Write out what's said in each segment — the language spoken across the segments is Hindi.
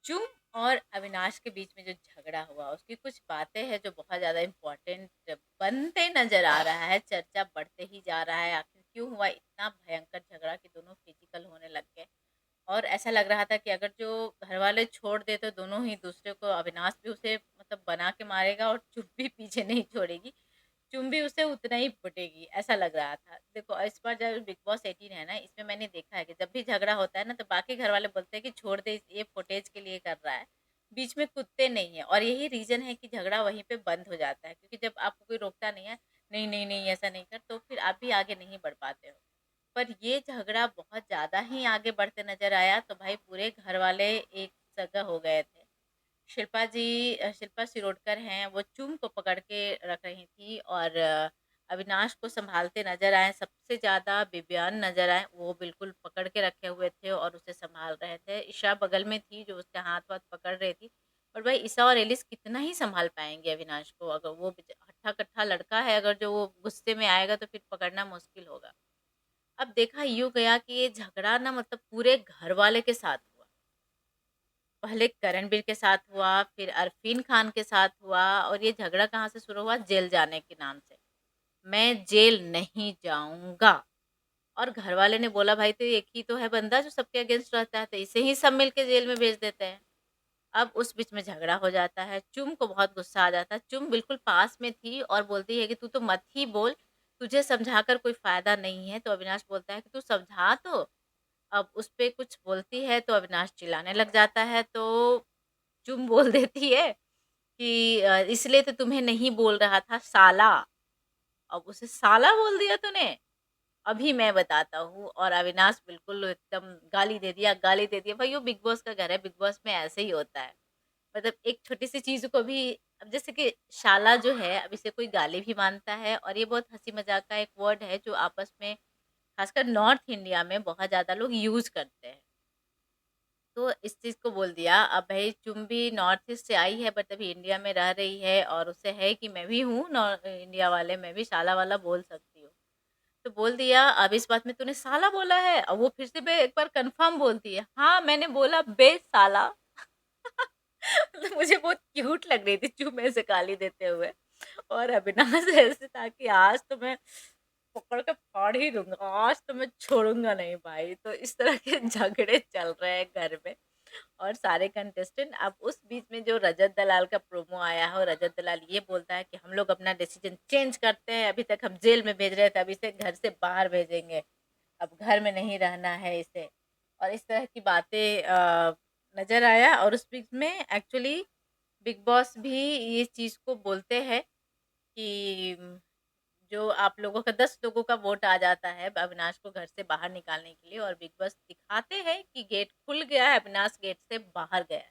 चुम और अविनाश के बीच में जो झगड़ा हुआ उसकी कुछ बातें हैं जो बहुत ज़्यादा इम्पोर्टेंट बनते नज़र आ रहा है, चर्चा बढ़ते ही जा रहा है। आखिर क्यों हुआ इतना भयंकर झगड़ा कि दोनों फिजिकल होने लग गए? और ऐसा लग रहा था कि अगर जो घरवाले छोड़ दे तो दोनों ही दूसरे को अविनाश भी उसे मतलब बना के मारेगा और चुप भी पीछे नहीं छोड़ेगी। चुम भी उसे उतना ही पिटेगी, ऐसा लग रहा था। देखो इस बार जब बिग बॉस 18 है ना, इसमें मैंने देखा है कि जब भी झगड़ा होता है ना, तो बाकी घरवाले बोलते हैं कि छोड़ दे ये फुटेज के लिए कर रहा है। बीच में कूदते नहीं है और यही रीज़न है कि झगड़ा वहीं पे बंद हो जाता है क्योंकि जब आपको कोई रोकता नहीं है, नहीं, नहीं, नहीं ऐसा नहीं कर, तो फिर आप भी आगे नहीं बढ़ पाते हो। पर ये झगड़ा बहुत ज़्यादा ही आगे बढ़ते नज़र आया तो भाई पूरे घरवाले एक जगह हो गए थे। शिल्पा शिरोडकर हैं, वो चुम को पकड़ के रख रही थी और अविनाश को सँभालते नज़र आए। सबसे ज़्यादा बिबियान नज़र आए, वो बिल्कुल पकड़ के रखे हुए थे और उसे सँभाल रहे थे। ईशा बगल में थी जो उसके हाथ-वाथ पकड़ रही थी। और भाई ईशा और एलिस कितना ही सँभाल पाएँगे अविनाश को? अगर वो हट्टा-कट्ठा लड़का है, अगर जो वो गुस्से में आएगा तो फिर पकड़ना मुश्किल होगा। अब देखा यूँ गया कि ये झगड़ा ना मतलब पूरे घरवाले के साथ हुआ। पहले करणवीर के साथ हुआ, फिर अरफ़ीन खान के साथ हुआ और ये झगड़ा कहाँ से शुरू हुआ? जेल जाने के नाम से। मैं जेल नहीं जाऊँगा और घरवाले ने बोला भाई तो एक ही तो है बंदा जो सबके अगेंस्ट रहता है, तो इसे ही सब मिल के जेल में भेज देते हैं। अब उस बीच में झगड़ा हो जाता है, चुम को बहुत गुस्सा आ जाता है, चुम बिल्कुल पास में थी और बोलती है कि तू तो मत ही बोल, तुझे समझाकर कोई फ़ायदा नहीं है, तो अविनाश बोलता है कि तू समझा तो। अब उस पे कुछ बोलती है तो अविनाश चिल्लाने लग जाता है, तो चुम बोल देती है कि इसलिए तो तुम्हें नहीं बोल रहा था साला। अब उसे साला बोल दिया तूने? अभी मैं बताता हूँ और अविनाश बिल्कुल एकदम गाली दे दिया। भाई वो बिग बॉस का घर है, बिग बॉस में ऐसे ही होता है। मतलब एक छोटी-सी चीज़ को भी अब जैसे कि शाला जो है, अब इसे कोई गाली भी मानता है और ये बहुत हँसी-मज़ाक का एक वर्ड है जो आपस में खासकर नॉर्थ इंडिया में बहुत ज़्यादा लोग यूज़ करते हैं। तो इस चीज़ को बोल दिया। अब भई चुम भी नॉर्थ ईस्ट से आई है बट अभी इंडिया में रह रही है और उसे है कि मैं भी हूँ इंडिया वाले, मैं भी शाला वाला बोल सकती हूँ। तो बोल दिया, अब इस बात में तूने साला बोला है? अब वो फिर से बे एक बार कन्फर्म बोलती है, हाँ, मैंने बोला बे साला। मतलब मुझे बहुत क्यूट लग रही थी चुम ऐसे गाली देते हुए और अविनाश ऐसे था कि आज तो मैं पकड़ के फाड़ ही दूँगा, आज तो मैं छोड़ूँगा नहीं भाई। तो इस तरह के झगड़े चल रहे हैं घर में और सारे कंटेस्टेंट। अब उस बीच में जो रजत दलाल का प्रोमो आया है और रजत दलाल ये बोलता है कि हम लोग अपना डिसीजन चेंज करते हैं, अभी तक हम जेल में भेज रहे थे, अब इसे घर से बाहर भेजेंगे, अब घर में नहीं रहना है इसे। और इस तरह की बातें नज़र आया और उस बीच में एक्चुअली बिग बॉस भी ये चीज़ को बोलते हैं कि जो आप लोगों का 10 लोगों का वोट आ जाता है अविनाश को घर से बाहर निकालने के लिए और बिग बॉस दिखाते हैं कि गेट खुल गया है, अविनाश गेट से बाहर गया है।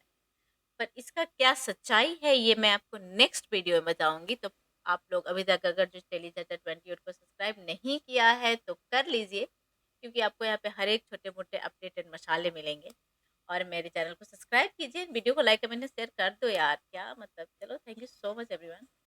पर इसका क्या सच्चाई है ये मैं आपको नेक्स्ट वीडियो में बताऊँगी। तो आप लोग अभी तक अगर जो टेली चाचा 28 को सब्सक्राइब नहीं किया है तो कर लीजिए, क्योंकि आपको यहाँ पे हर एक छोटे-मोटे अपडेटेड मसाले मिलेंगे। और मेरे चैनल को सब्सक्राइब कीजिए, वीडियो को लाइक, कमेंट, शेयर कर दो यार, क्या मतलब। चलो thank you so much everyone.